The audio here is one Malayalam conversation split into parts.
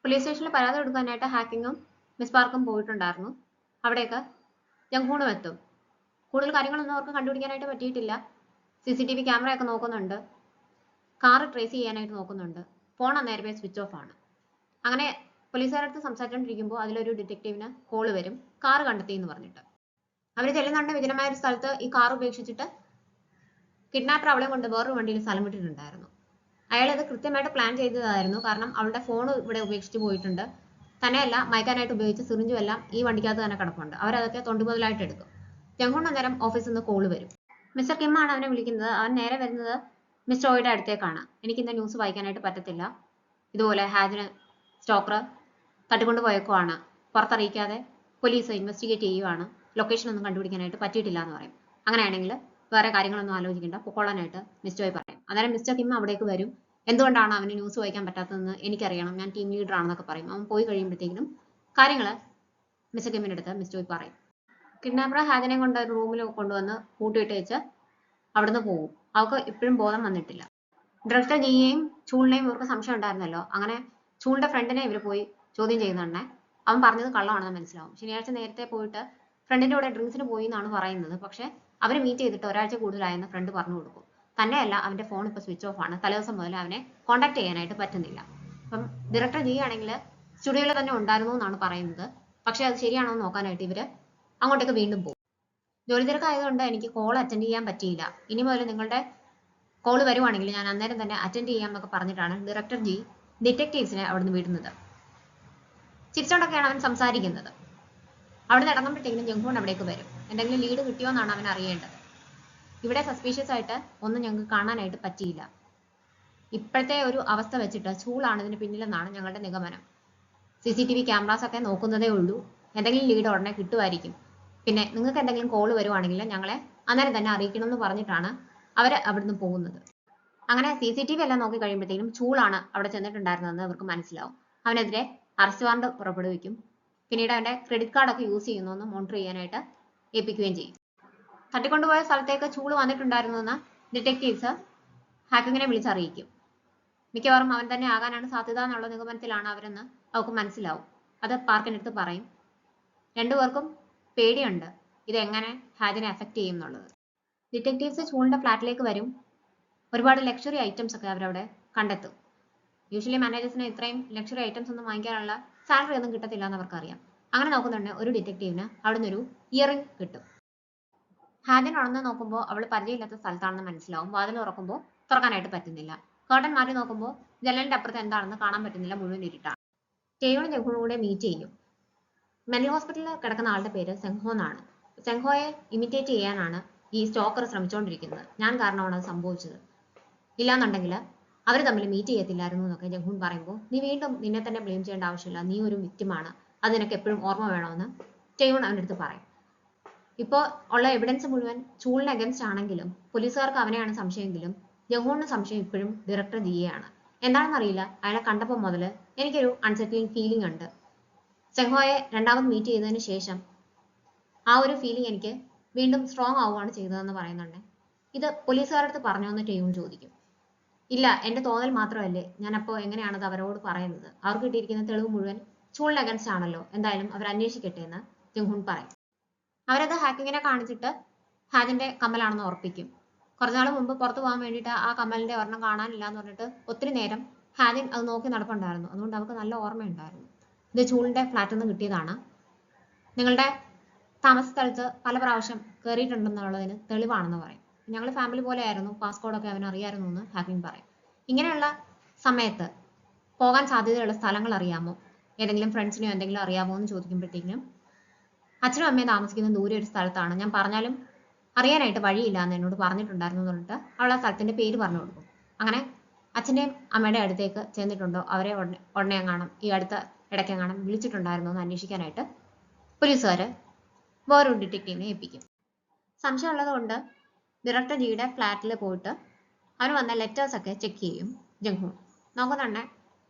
പോലീസ് സ്റ്റേഷനിൽ പരാതി കൊടുക്കാനായിട്ട് ഹാക്കിങ്ങും മിസ് പാർക്കും പോയിട്ടുണ്ടായിരുന്നു. അവിടെയൊക്കെ ജംഗ്ഹൂണും എത്തും. കൂടുതൽ കാര്യങ്ങളൊന്നും അവർക്ക് കണ്ടുപിടിക്കാനായിട്ട് പറ്റിയിട്ടില്ല. CCTV ക്യാമറയൊക്കെ നോക്കുന്നുണ്ട്, കാറ് ട്രേസ് ചെയ്യാനായിട്ട് നോക്കുന്നുണ്ട്. ഫോൺ അന്നേരമേ സ്വിച്ച് ഓഫ് ആണ്. അങ്ങനെ പോലീസുകാരടുത്ത് സംസാരിച്ചുകൊണ്ടിരിക്കുമ്പോൾ അതിലൊരു ഡിറ്റക്റ്റീവിന് കോള് വരും, കാറ് കണ്ടെത്തി എന്ന് പറഞ്ഞിട്ട്. അവർ ചെല്ലുന്നുണ്ട് വിജനമായ ഒരു സ്ഥലത്ത് ഈ കാർ ഉപേക്ഷിച്ചിട്ട് കിഡ്നാപ്പർ അവളെ കൊണ്ട് വേറൊരു വണ്ടിയിൽ സ്ഥലം വിട്ടിട്ടുണ്ടായിരുന്നു. അയാൾ അത് കൃത്യമായിട്ട് പ്ലാൻ ചെയ്തതായിരുന്നു. കാരണം അവളുടെ ഫോൺ ഇവിടെ ഉപേക്ഷിച്ച് പോയിട്ടുണ്ട്. തന്നെയല്ല, മയക്കാനായിട്ട് ഉപയോഗിച്ച സിറിഞ്ചും എല്ലാം ഈ വണ്ടിക്കകത്ത് തന്നെ കിടപ്പുണ്ട്. അവരതൊക്കെ തൊണ്ടുമുതലായിട്ട് എടുക്കും. ജംഗ്ഹൂൺ അന്നേരം ഓഫീസിൽ നിന്ന് കോള് വരും. മിസ്റ്റർ കിം ആണ് അവനെ വിളിക്കുന്നത്. അവൻ നേരെ വരുന്നത് മിസ്റ്റർ ഓയുടെ അടുത്തേക്കാണ്. എനിക്ക് ഇന്ന് ന്യൂസ് വായിക്കാനായിട്ട് പറ്റത്തില്ല, ഇതുപോലെ ഹാജിന് സ്റ്റോക്കർ തട്ടിക്കൊണ്ട് പോയേക്കുവാണ്, പുറത്തറിയിക്കാതെ പോലീസ് ഇൻവെസ്റ്റിഗേറ്റ് ചെയ്യുവാണ്, ലൊക്കേഷൻ ഒന്നും കണ്ടുപിടിക്കാനായിട്ട് പറ്റിയിട്ടില്ല എന്ന് പറയും. അങ്ങനെയാണെങ്കിൽ വേറെ കാര്യങ്ങളൊന്നും ആലോചിക്കേണ്ട, പൊക്കോളാനായിട്ട് മിസ്റ്റർ പറയും. അന്നേരം മിസ്റ്റർ കിം അവിടേക്ക് വരും. എന്തുകൊണ്ടാണ് അവന് ന്യൂസ് വായിക്കാൻ പറ്റാത്തതെന്ന് എനിക്കറിയണം, ഞാൻ ടീം ലീഡർ ആണെന്നൊക്കെ പറയും. അവൻ പോയി കഴിയുമ്പോഴത്തേക്കും കാര്യങ്ങൾ മിസ്റ്റർ കിമ്മിൻ്റെ അടുത്ത് മിസ്റ്റർ പറയും. കിഡ്നാപ്പർ ഹാജിനെ കൊണ്ട് ഒരു റൂമിൽ കൊണ്ടുവന്ന് പൂട്ടിയിട്ട് വെച്ച് അവിടുന്ന് പോകും. അവർക്ക് ഇപ്പോഴും ബോധം വന്നിട്ടില്ല. ഡയറക്ടർ ജിയെയും ചൂളിനെയും ഇവർക്ക് സംശയം ഉണ്ടായിരുന്നല്ലോ. അങ്ങനെ ചൂളിന്റെ ഫ്രണ്ടിനെ ഇവർ പോയി ചോദ്യം ചെയ്യുന്നുണ്ടേ. അവൻ പറഞ്ഞത് കള്ളമാണെന്ന് മനസ്സിലാവും. ശനിയാഴ്ച നേരത്തെ പോയിട്ട് ഫ്രണ്ടിന്റെ കൂടെ ഡ്രിങ്ക്സിന് പോയി എന്നാണ് പറയുന്നത്. പക്ഷെ അവർ മീറ്റ് ചെയ്തിട്ട് ഒരാഴ്ച കൂടുതലായെന്ന് ഫ്രണ്ട് പറഞ്ഞു കൊടുക്കും. തന്നെയല്ല, അവന്റെ ഫോൺ ഇപ്പോൾ സ്വിച്ച് ഓഫ് ആണ്. തലേദിവസം മുതൽ അവനെ കോൺടാക്ട് ചെയ്യാനായിട്ട് പറ്റുന്നില്ല. അപ്പം ഡയറക്ടർ ജി ആണെങ്കിൽ സ്റ്റുഡിയോയിൽ തന്നെ ഉണ്ടായിരുന്നു എന്നാണ് പറയുന്നത്. പക്ഷെ അത് ശരിയാണോ എന്ന് നോക്കാനായിട്ട് ഇവര് അങ്ങോട്ടേക്ക് വീണ്ടും പോകും. ജോലി തിരക്കായതുകൊണ്ട് എനിക്ക് കോൾ അറ്റൻഡ് ചെയ്യാൻ പറ്റിയില്ല. ഇനി മുതൽ നിങ്ങളുടെ കോൾ വരുവാണെങ്കിൽ ഞാൻ അന്നേരം തന്നെ അറ്റൻഡ് ചെയ്യാം എന്നൊക്കെ പറഞ്ഞിട്ടാണ് ഡയറക്ടർ ജി ഡിറ്റക്റ്റീവ്സിനെ അവിടുന്ന് വിടുന്നത്. ചിരിച്ചോണ്ടൊക്കെയാണ് അവൻ സംസാരിക്കുന്നത്. അവിടെ ഇറങ്ങുമ്പോഴത്തേക്കും ജംഗ്ഹൂൺ അവിടേക്ക് വരും. എന്തെങ്കിലും ലീഡ് കിട്ടിയോ എന്നാണ് അവൻ അറിയേണ്ടത്. ഇവിടെ സസ്പീഷ്യസ് ആയിട്ട് ഒന്നും ഞങ്ങൾക്ക് കാണാനായിട്ട് പറ്റിയില്ല. ഇപ്പോഴത്തെ ഒരു അവസ്ഥ വെച്ചിട്ട് ചൂളാണ് ഇതിന് പിന്നിലെന്നാണ് ഞങ്ങളുടെ നിഗമനം. CCTV ക്യാമറാസ് ഒക്കെ നോക്കുന്നതേ ഉള്ളൂ. എന്തെങ്കിലും ലീഡ് ഉടനെ കിട്ടുമായിരിക്കും. പിന്നെ നിങ്ങൾക്ക് എന്തെങ്കിലും കോൾ വരുവാണെങ്കിൽ ഞങ്ങളെ അന്നേരം തന്നെ അറിയിക്കണം എന്ന് പറഞ്ഞിട്ടാണ് അവർ അവിടുന്ന് പോകുന്നത്. അങ്ങനെ CCTV എല്ലാം നോക്കി കഴിയുമ്പോഴത്തേക്കും ചൂളാണ് അവിടെ ചെന്നിട്ടുണ്ടായിരുന്നതെന്ന് അവർക്ക് മനസ്സിലാവും. അവനെതിരെ അറസ്റ്റ് വാറണ്ട് പുറപ്പെടുവിക്കും. പിന്നീട് അവന്റെ ക്രെഡിറ്റ് കാർഡൊക്കെ യൂസ് ചെയ്യുന്നു മോണിറ്റർ ചെയ്യാനായിട്ട് ഏൽപ്പിക്കുകയും ചെയ്യും. തട്ടിക്കൊണ്ടുപോയ സ്ഥലത്തേക്ക് ചൂള് വന്നിട്ടുണ്ടായിരുന്നുവെന്ന് ഡിറ്റക്റ്റീവ്സ് ഹാക്കിങ്ങിനെ വിളിച്ചറിയിക്കും. മിക്കവാറും അവൻ തന്നെ ആകാനാണ് സാധ്യത എന്നുള്ള നിഗമനത്തിലാണ് അവരെന്ന് അവർക്ക് മനസ്സിലാവും. അത് പാർക്കിനടുത്ത് പറയും. രണ്ടുപേർക്കും പേടിയുണ്ട് ഇതെങ്ങനെ ഹാജിനെ എഫക്ട് ചെയ്യും എന്നുള്ളത്. ഡിറ്റക്റ്റീവ്സ് ചൂളിന്റെ ഫ്ലാറ്റിലേക്ക് വരും. ഒരുപാട് ലക്ഷറി ഐറ്റംസ് ഒക്കെ അവരവിടെ കണ്ടെത്തും. യൂഷ്വലി മാനേജേഴ്സിന് ഇത്രയും ലക്ഷറി ഐറ്റംസ് ഒന്നും വാങ്ങിക്കാനുള്ള സാലറി ഒന്നും കിട്ടത്തില്ല എന്ന് അവർക്കറിയാം. അങ്ങനെ നോക്കുന്നുണ്ട് ഒരു ഡിറ്റക്റ്റീവിന് അവിടുന്ന് ഒരു ഇയറിംഗ് കിട്ടും. ഹാജിൻ ഉണർന്ന് നോക്കുമ്പോൾ അവൾ പരിചയമില്ലാത്ത സ്ഥലത്താണെന്ന് മനസ്സിലാവും. വാതിൽ തുറക്കുമ്പോൾ തുറക്കാനായിട്ട് പറ്റുന്നില്ല. കർട്ടൻ മാറ്റി നോക്കുമ്പോൾ ജനലിന്റെ അപ്പുറത്ത് എന്താണെന്ന് കാണാൻ പറ്റുന്നില്ല, മുഴുവൻ ഇരുട്ടാണ്. ടേയോണും ജംഗ്ഹൂണും കൂടെ മീറ്റ് ചെയ്യും. മെന്റൽ ഹോസ്പിറ്റലിൽ കിടക്കുന്ന ആളുടെ പേര് സെങ്ഹോ എന്നാണ്. സെങ്ഹോയെ ഇമിറ്റേറ്റ് ചെയ്യാനാണ് ഈ സ്റ്റോക്കർ ശ്രമിച്ചുകൊണ്ടിരിക്കുന്നത്. ഞാൻ കാരണമാണ് അത് സംഭവിച്ചത്. ഇല്ലാന്നുണ്ടെങ്കിൽ അവർ തമ്മിൽ മീറ്റ് ചെയ്യത്തില്ലായിരുന്നു എന്നൊക്കെ ജംഗ്ഹൂൺ പറയുമ്പോൾ, നീ വീണ്ടും നിന്നെ തന്നെ ബ്ലെയിം ചെയ്യേണ്ട ആവശ്യമില്ല, നീ ഒരു വിക്റ്റിമാണ്, അത് നിനക്ക് എപ്പോഴും ഓർമ്മ വേണമെന്ന് ടേയോൺ അവൻ്റെ അടുത്ത് പറയും. ഇപ്പോൾ ഉള്ള എവിഡൻസ് മുഴുവൻ ചൂളിന് അഗൻസ്റ്റ് ആണെങ്കിലും പോലീസുകാർക്ക് അവനെയാണ് സംശയമെങ്കിലും ജംഗ്ഹൂണിന് സംശയം ഇപ്പോഴും ഡയറക്ടർ ജിയെയാണ്. എന്താണെന്നറിയില്ല, അയാളെ കണ്ടപ്പോൾ മുതൽ എനിക്കൊരു അൺസെറ്റിലിംഗ് ഫീലിംഗ് ഉണ്ട്. സെങ്ഹോയെ രണ്ടാമത് മീറ്റ് ചെയ്തതിന് ശേഷം ആ ഒരു ഫീലിംഗ് എനിക്ക് വീണ്ടും സ്ട്രോങ് ആവുകയാണ് ചെയ്തതെന്ന് പറയുന്നുണ്ട്. ഇത് പോലീസുകാരുടെ അടുത്ത് പറഞ്ഞോ എന്ന് ടേയോൺ ചോദിക്കും. ഇല്ല, എൻ്റെ തോന്നൽ മാത്രമല്ലേ, ഞാനപ്പോൾ എങ്ങനെയാണത് അവരോട് പറയുന്നത്, അവർക്ക് കിട്ടിയിരിക്കുന്ന തെളിവ് മുഴുവൻ ചൂളിന് അഗൻസ്റ്റ് ആണല്ലോ, എന്തായാലും അവർ അന്വേഷിക്കട്ടെ എന്ന് ജംഗ്ഹൂൺ പറയും. അവരത് ഹാക്കിങ്ങിനെ കാണിച്ചിട്ട് ഹാജിന്റെ കമ്മലാണെന്ന് ഉറപ്പിക്കും. കുറച്ചുനാൾ മുമ്പ് പുറത്തു പോകാൻ വേണ്ടിയിട്ട് ആ കമ്മലിന്റെ ഒരെണ്ണം കാണാനില്ല എന്ന് പറഞ്ഞിട്ട് ഒത്തിരി നേരം ഹാജിൻ അത് നോക്കി നടപ്പുണ്ടായിരുന്നു. അതുകൊണ്ട് അവർക്ക് നല്ല ഓർമ്മയുണ്ടായിരുന്നു. ഇത് ചൂളിന്റെ ഫ്ലാറ്റിൽ നിന്ന് കിട്ടിയതാണ്, നിങ്ങളുടെ താമസ സ്ഥലത്ത് പല പ്രാവശ്യം കയറിയിട്ടുണ്ടെന്നുള്ളതിന് തെളിവാണെന്ന് പറയും. ഞങ്ങൾ ഫാമിലി പോലെ ആയിരുന്നു, പാസ്പോർട്ടൊക്കെ അവൻ അറിയായിരുന്നു എന്ന് ഹാക്കിൻ പറയും. ഇങ്ങനെയുള്ള സമയത്ത് പോകാൻ സാധ്യതയുള്ള സ്ഥലങ്ങൾ അറിയാമോ, ഏതെങ്കിലും ഫ്രണ്ട്സിനെയോ എന്തെങ്കിലും അറിയാമോ എന്ന് ചോദിക്കുമ്പോഴത്തേക്കും അച്ഛനും അമ്മയും താമസിക്കുന്ന ദൂരെ ഒരു സ്ഥലത്താണ്, ഞാൻ പറഞ്ഞാലും അറിയാനായിട്ട് വഴിയില്ല എന്ന് എന്നോട് പറഞ്ഞിട്ടുണ്ടായിരുന്നു എന്ന് പറഞ്ഞിട്ട് അവൾ ആ സ്ഥലത്തിന്റെ പേര് പറഞ്ഞു കൊടുക്കും. അങ്ങനെ അച്ഛൻ്റെയും അമ്മയുടെ അടുത്തേക്ക് ചെന്നിട്ടുണ്ടോ, അവരെ ഉടനെ എങ്ങാനും ഈ അടുത്ത ഇടയ്ക്കെങ്ങാനും വിളിച്ചിട്ടുണ്ടായിരുന്നോ എന്ന് അന്വേഷിക്കാനായിട്ട് പോലീസുകാർ വേറൊരു ഡിറ്റക്റ്റീവിനെ ഏൽപ്പിക്കും. സംശയമുള്ളത് കൊണ്ട് ഡയറക്ടർ ജിയുടെ ഫ്ലാറ്റിൽ പോയിട്ട് അവന് വന്ന ലെറ്റേഴ്സ് ഒക്കെ ചെക്ക് ചെയ്യും ജംഗ്ഹൂൺ. നോക്കുന്നുണ്ടെ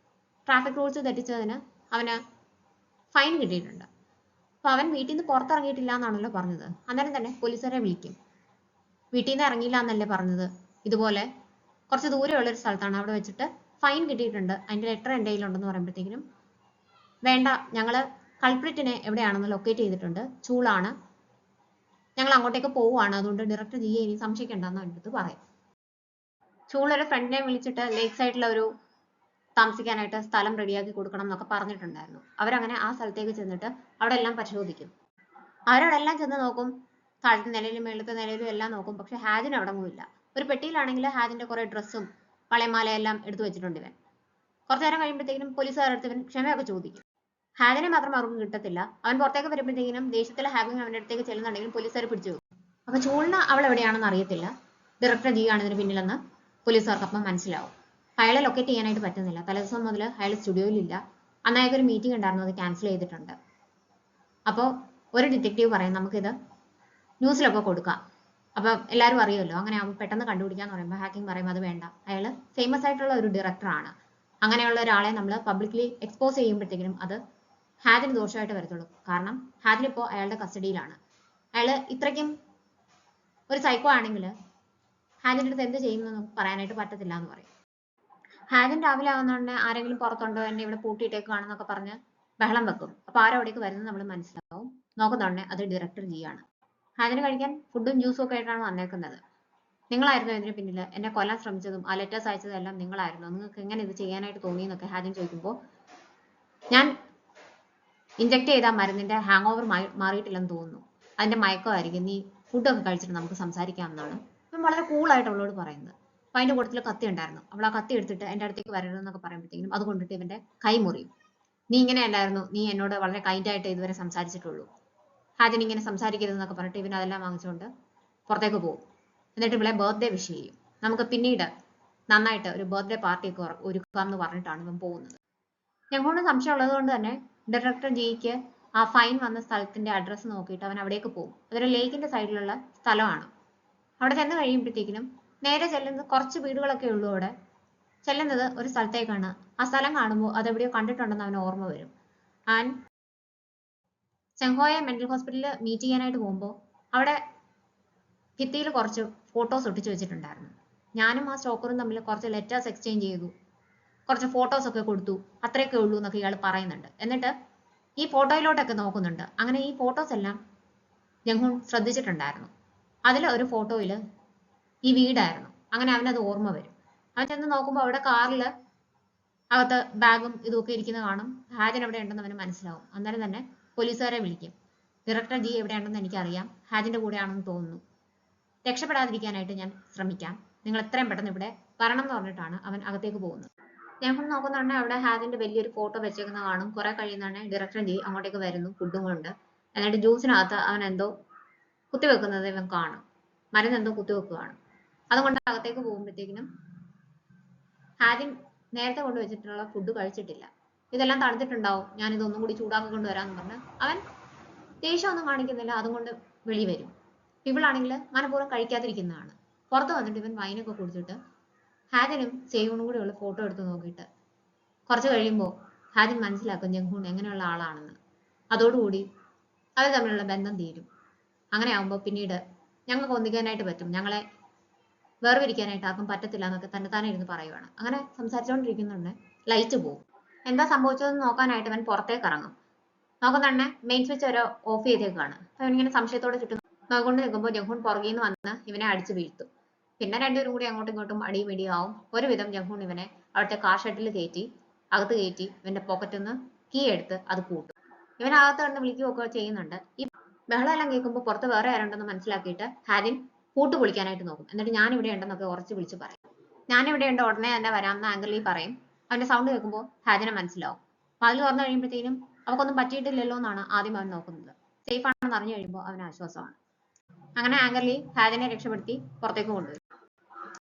ട്രാഫിക് റൂൾസ് തെറ്റിച്ചതിന് അവന് ഫൈൻ കിട്ടിയിട്ടുണ്ട്. അപ്പോൾ അവൻ വീട്ടിൽ നിന്ന് പുറത്തിറങ്ങിയിട്ടില്ല എന്നാണല്ലോ പറഞ്ഞത്. അന്നേരം തന്നെ പോലീസുകാരെ വിളിക്കും. വീട്ടിൽ നിന്ന് ഇറങ്ങിയില്ല എന്നല്ലേ പറഞ്ഞത്, ഇതുപോലെ കുറച്ച് ദൂരെയുള്ളൊരു സ്ഥലത്താണ്, അവിടെ വെച്ചിട്ട് ഫൈൻ കിട്ടിയിട്ടുണ്ട്, അതിൻ്റെ ലെറ്റർ എൻ്റെ കയ്യിലുണ്ടെന്ന് പറയുമ്പോഴത്തേക്കും വേണ്ട, ഞങ്ങൾ കൾപ്രിറ്റിനെ എവിടെയാണെന്ന് ലൊക്കേറ്റ് ചെയ്തിട്ടുണ്ട്, ചൂളാണ്, ഞങ്ങൾ അങ്ങോട്ടേക്ക് പോവുകയാണ്, അതുകൊണ്ട് ഡയറക്ടർ ജിയെ ഇനി സംശയിക്കേണ്ടെന്ന് അവൻ്റെ അടുത്ത് പറയും. ചൂളൊരു ഫ്രണ്ടിനെ വിളിച്ചിട്ട് ലേക്ക് സൈഡിലെ ഒരു താമസിക്കാനായിട്ട് സ്ഥലം റെഡിയാക്കി കൊടുക്കണം എന്നൊക്കെ പറഞ്ഞിട്ടുണ്ടായിരുന്നു. അവരങ്ങനെ ആ സ്ഥലത്തേക്ക് ചെന്നിട്ട് അവിടെ എല്ലാം പരിശോധിക്കും. അവരവിടെ എല്ലാം ചെന്ന് നോക്കും, താഴത്തെ നിലയിലും മേളത്തെ നിലയിലും എല്ലാം നോക്കും. പക്ഷെ ഹാദിന് അവിടെ ഒന്നുമില്ല. ഒരു പെട്ടിയിലാണെങ്കിൽ ഹാദിന്റെ കുറെ ഡ്രസ്സും വളയമാലയെല്ലാം എടുത്തു വെച്ചിട്ടുണ്ട് ഇവൻ. കുറച്ചു നേരം കഴിയുമ്പോഴത്തേക്കും പോലീസുകാരടുത്ത് ഇവൻ ക്ഷമയൊക്കെ ചോദിക്കും. ഹാദിനെ മാത്രം അവർക്ക് കിട്ടത്തില്ല. അവൻ പുറത്തേക്ക് വരുമ്പോഴത്തേക്കും ദേഷ്യത്തിലെ ഹാദിൻ അവന്റെ അടുത്തേക്ക് ചെല്ലുന്നുണ്ടെങ്കിലും പോലീസുകാർ പിടിച്ചു പോകും. അപ്പൊ ചൂളിന് അവൾ എവിടെയാണെന്ന് അറിയത്തില്ല, ഡയറക്ടർ ജി ആണ് ഇതിന് പിന്നിലെന്ന് പോലീസുകാർക്ക് അപ്പം മനസ്സിലാവും. അയാളെ ലൊക്കേറ്റ് ചെയ്യാനായിട്ട് പറ്റുന്നില്ല. തലേദിവസം മുതൽ അയാൾ സ്റ്റുഡിയോയിലില്ല. അന്ന് അയാൾക്ക് ഒരു മീറ്റിംഗ് ഉണ്ടായിരുന്നു, അത് ക്യാൻസൽ ചെയ്തിട്ടുണ്ട്. അപ്പോൾ ഒരു ഡിറ്റക്റ്റീവ് പറയും നമുക്കിത് ന്യൂസിലൊക്കെ കൊടുക്കാം, അപ്പൊ എല്ലാവരും അറിയുമല്ലോ, അങ്ങനെ ആവുമ്പോൾ പെട്ടെന്ന് കണ്ടുപിടിക്കാന്ന് പറയുമ്പോൾ ഹാക്കിംഗ് പറയും അത് വേണ്ട, അയാൾ ഫേമസ് ആയിട്ടുള്ള ഒരു ഡയറക്ടറാണ്, അങ്ങനെയുള്ള ഒരാളെ നമ്മൾ പബ്ലിക്കലി എക്സ്പോസ് ചെയ്യുമ്പോഴത്തേക്കും അത് ഹാദിന് ദോഷമായിട്ട് വരത്തുള്ളൂ. കാരണം ഹാദിൻ ഇപ്പോൾ അയാളുടെ കസ്റ്റഡിയിലാണ്. അയാൾ ഇത്രയ്ക്കും ഒരു സൈക്കോ ആണെങ്കിൽ ഹാദിൻ്റെ അടുത്ത് എന്ത് ചെയ്യുമെന്ന് നമുക്ക് പറയാനായിട്ട് പറ്റത്തില്ല എന്ന് പറയും. ഹാദിൻ രാവിലെ ആവുന്നതുകൊണ്ട് ആരെങ്കിലും പുറത്തുണ്ടോ, എന്നെ ഇവിടെ പൂട്ടിയിട്ടേക്കാണെന്നൊക്കെ പറഞ്ഞ് ബഹളം വെക്കും. അപ്പൊ ആരവിടേക്ക് വരുന്നത് നമ്മൾ മനസ്സിലാവും. നോക്കുന്നുണ്ടെ അത് ഡയറക്ടർ ജി ആണ്. ഹാദിന് കഴിക്കാൻ ഫുഡും ജ്യൂസും ഒക്കെ ആയിട്ടാണ് വന്നേക്കുന്നത്. നിങ്ങളായിരുന്നു ഇതിന് പിന്നിൽ, എന്നെ കൊല്ലാൻ ശ്രമിച്ചതും ആ ലെറ്റേഴ്സ് അയച്ചതും എല്ലാം നിങ്ങളായിരുന്നു, നിങ്ങൾക്ക് എങ്ങനെ ഇത് ചെയ്യാനായിട്ട് തോന്നിയെന്നൊക്കെ ഹാദിൻ ചോദിക്കുമ്പോൾ ഞാൻ ഇഞ്ചക്ട് ചെയ്ത മരുന്നിന്റെ ഹാങ് ഓവർ മാറിയിട്ടില്ലെന്ന് തോന്നുന്നു, അതിന്റെ മയക്കമായിരിക്കും, നീ ഫുഡൊക്കെ കഴിച്ചിട്ട് നമുക്ക് സംസാരിക്കാമെന്നാണ് അപ്പം വളരെ കൂളായിട്ട് അവളോട് പറയുന്നത്. അപ്പൊ അതിന്റെ കൂട്ടത്തിൽ കത്തി ഉണ്ടായിരുന്നു. അവൾ ആ കത്തി എടുത്തിട്ട് എന്റെ അടുത്തേക്ക് വരരുതെന്നൊക്കെ പറയുമ്പോഴത്തേക്കും അത് കൊണ്ടിട്ട് ഇവന്റെ കൈ മുറിയും. നീ ഇങ്ങനെയല്ലായിരുന്നു, നീ എന്നോട് വളരെ കൈൻഡായിട്ട് ഇതുവരെ സംസാരിച്ചിട്ടുള്ളൂ, ഹാദിൻ ഇങ്ങനെ സംസാരിക്കരുതെന്നൊക്കെ പറഞ്ഞിട്ട് ഇവൻ അതെല്ലാം വാങ്ങിച്ചുകൊണ്ട് പുറത്തേക്ക് പോകും. എന്നിട്ട് ഇവളെ ബർത്ത്ഡേ വിഷ് ചെയ്യും. നമുക്ക് പിന്നീട് നന്നായിട്ട് ഒരു ബർത്ത്ഡേ പാർട്ടി ഒക്കെ ഒരുക്കാം എന്ന് പറഞ്ഞിട്ടാണ് ഇവൻ പോകുന്നത്. ഞങ്ങളോട് സംശയം ഉള്ളത് കൊണ്ട് തന്നെ ഡയറക്ടർ ജിക്ക് ആ ഫൈൻ വന്ന സ്ഥലത്തിന്റെ അഡ്രസ്സ് നോക്കിയിട്ട് അവൻ അവിടേക്ക് പോകും. അതൊരു ലേക്കിന്റെ സൈഡിലുള്ള സ്ഥലമാണ്. അവിടെ ചെന്ന് കഴിയുമ്പോഴത്തേക്കിനും നേരെ ചെല്ലുന്നത് കുറച്ച് വീടുകളൊക്കെ ഉള്ളൂ. അവിടെ ചെല്ലുന്നത് ഒരു സ്ഥലത്തേക്കാണ്. ആ സ്ഥലം കാണുമ്പോൾ അതെവിടെയോ കണ്ടിട്ടുണ്ടെന്ന് അവന് ഓർമ്മ വരും. ആൻഡ് ചെങ്കോയ മെന്റൽ ഹോസ്പിറ്റലിൽ മീറ്റ് ചെയ്യാനായിട്ട് പോകുമ്പോൾ അവിടെ ഭിത്തിയിൽ കുറച്ച് ഫോട്ടോസ് ഒട്ടിച്ചു വെച്ചിട്ടുണ്ടായിരുന്നു. ഞാനും ആ സ്റ്റോക്കറും തമ്മിൽ കുറച്ച് ലെറ്റേഴ്സ് എക്സ്ചേഞ്ച് ചെയ്തു, കുറച്ച് ഫോട്ടോസ് ഒക്കെ കൊടുത്തു, അത്രയൊക്കെ ഉള്ളൂ എന്നൊക്കെ ഇയാൾ പറയുന്നുണ്ട്. എന്നിട്ട് ഈ ഫോട്ടോയിലോട്ടൊക്കെ നോക്കുന്നുണ്ട്. അങ്ങനെ ഈ ഫോട്ടോസ് എല്ലാം ജംഹൂൺ ശ്രദ്ധിച്ചിട്ടുണ്ടായിരുന്നു. അതിൽ ഒരു ഫോട്ടോയിൽ ഈ വീടായിരുന്നു. അങ്ങനെ അവനത് ഓർമ്മ വരും. അവൻ ചെന്ന് നോക്കുമ്പോൾ അവിടെ കാറിൽ അകത്ത് ബാഗും ഇതൊക്കെ ഇരിക്കുന്നത് കാണും. ഹാദിൻ എവിടെ ഉണ്ടെന്ന് അവന് മനസ്സിലാവും. അന്നേരം തന്നെ പോലീസുകാരെ വിളിക്കും. ഡയറക്ടർ ജി എവിടെയാണെന്ന് എനിക്കറിയാം, ഹാദിന്റെ കൂടെയാണെന്ന് തോന്നുന്നു, രക്ഷപ്പെടാതിരിക്കാനായിട്ട് ഞാൻ ശ്രമിക്കാം, നിങ്ങൾ എത്രയും പെട്ടെന്ന് ഇവിടെ വരണം എന്ന് പറഞ്ഞിട്ടാണ് അവൻ അകത്തേക്ക് പോകുന്നത്. ഞങ്ങൾ നോക്കുന്നുണ്ടെ അവിടെ ഹാദിന്റെ വലിയൊരു ഫോട്ടോ വെച്ചേക്കുന്ന കാണും. കുറെ കഴിയുന്നതാണ് ഡയറക്ടർ ജി അങ്ങോട്ടേക്ക് വരുന്നു ഫുഡും കൊണ്ട്. എന്നിട്ട് ജ്യൂസിനകത്ത് അവൻ എന്തോ കുത്തിവെക്കുന്നത് ഇവൻ കാണും. മരുന്ന് എന്തോ കുത്തിവെക്കുകയാണ്. അതുകൊണ്ട് അകത്തേക്ക് പോകുമ്പോഴത്തേക്കിനും ഹാദിൻ നേരത്തെ കൊണ്ടുവച്ചിട്ടുള്ള ഫുഡ് കഴിച്ചിട്ടില്ല. ഇതെല്ലാം തണുത്തിട്ടുണ്ടാവും, ഞാൻ ഇതൊന്നും കൂടി ചൂടാക്കി കൊണ്ടുവരാന്ന് പറഞ്ഞ് അവൻ ദേഷ്യമൊന്നും കാണിക്കുന്നില്ല, അതുകൊണ്ട് വെളി വരും. ഇവളാണെങ്കിൽ മനഃപൂർവ്വം കഴിക്കാതിരിക്കുന്നതാണ്. പുറത്ത് വന്നിട്ട് ഇവൻ വൈനൊക്കെ കുടിച്ചിട്ട് ഹാദിനും സേവൂണും കൂടെയുള്ള ഫോട്ടോ എടുത്ത് നോക്കിയിട്ട് കുറച്ച് കഴിയുമ്പോൾ ഹാദിൻ മനസ്സിലാക്കും ജംഹൂൺ എങ്ങനെയുള്ള ആളാണെന്ന്. അതോടുകൂടി അവർ തമ്മിലുള്ള ബന്ധം തീരും. അങ്ങനെ ആകുമ്പോൾ പിന്നീട് ഞങ്ങൾക്ക് ഒന്നിക്കാനായിട്ട് പറ്റും, ഞങ്ങളെ വേർതിരിക്കാനായിട്ട് ആർക്കും പറ്റത്തില്ല എന്നൊക്കെ തന്നെത്താനെ ഇരുന്ന് പറയുവാണ്. അങ്ങനെ സംസാരിച്ചുകൊണ്ടിരിക്കുന്നുണ്ട് ലൈറ്റ് പോകും. എന്താ സംഭവിച്ചതെന്ന് നോക്കാനായിട്ട് അവൻ പുറത്തേക്ക് ഇറങ്ങും. നോക്കുന്നുണ്ടെ മെയിൻ സ്വിച്ച് വരെ ഓഫ് ചെയ്തേക്കാണ്. അവൻ ഇങ്ങനെ സംശയത്തോടെ ചുറ്റും നോക്കൊണ്ട് നിൽക്കുമ്പോൾ ജംഹൂൺ പുറകിൽ നിന്ന് വന്ന് ഇവനെ അടിച്ചു വീഴ്ത്തും. പിന്നെ രണ്ടുപേരും കൂടി അങ്ങോട്ടും ഇങ്ങോട്ടും അടിയും ഇടിയാവും. ഒരുവിധം ജംഹൂൺ ഇവനെ അവിടുത്തെ കാർ ഷെഡിൽ കയറ്റി അകത്ത് കയറ്റി ഇവന്റെ പോക്കറ്റിൽ നിന്ന് കീ എടുത്ത് അത് പൂട്ടും. ഇവനകത്ത് കിടന്ന് വിളിക്കുകയൊക്കെ ചെയ്യുന്നുണ്ട്. ഈ ബഹളം എല്ലാം കേൾക്കുമ്പോൾ പുറത്ത് വേറെ ആരുണ്ടെന്ന് മനസ്സിലാക്കിയിട്ട് ഹാദിൻ പൂട്ട് പൊളിക്കാനായിട്ട് നോക്കും. എന്നിട്ട് ഞാൻ ഇവിടെ ഉണ്ടെന്നൊക്കെ ഉറച്ച് വിളിച്ച് പറയും. ഞാൻ ഇവിടെ ഉണ്ട്, ഉടനെ തന്നെ വരാമെന്ന് ആംഗിളിൽ പറയും. അവന്റെ സൗണ്ട് കേൾക്കുമ്പോൾ ഹാദിനെ മനസ്സിലാവും. വാതിൽ തുറന്നു കഴിയുമ്പോഴത്തേനും അവക്കൊന്നും പറ്റിയിട്ടില്ലല്ലോ എന്നാണ് ആദ്യം അവൻ നോക്കുന്നത്. സേഫ് ആണെന്ന് അറിഞ്ഞു കഴിയുമ്പോൾ അവന് ആശ്വാസമാണ്. അങ്ങനെ ആംഗർലി ഹാദിനെ രക്ഷപ്പെടുത്തി പുറത്തേക്ക് കൊണ്ടുവരും.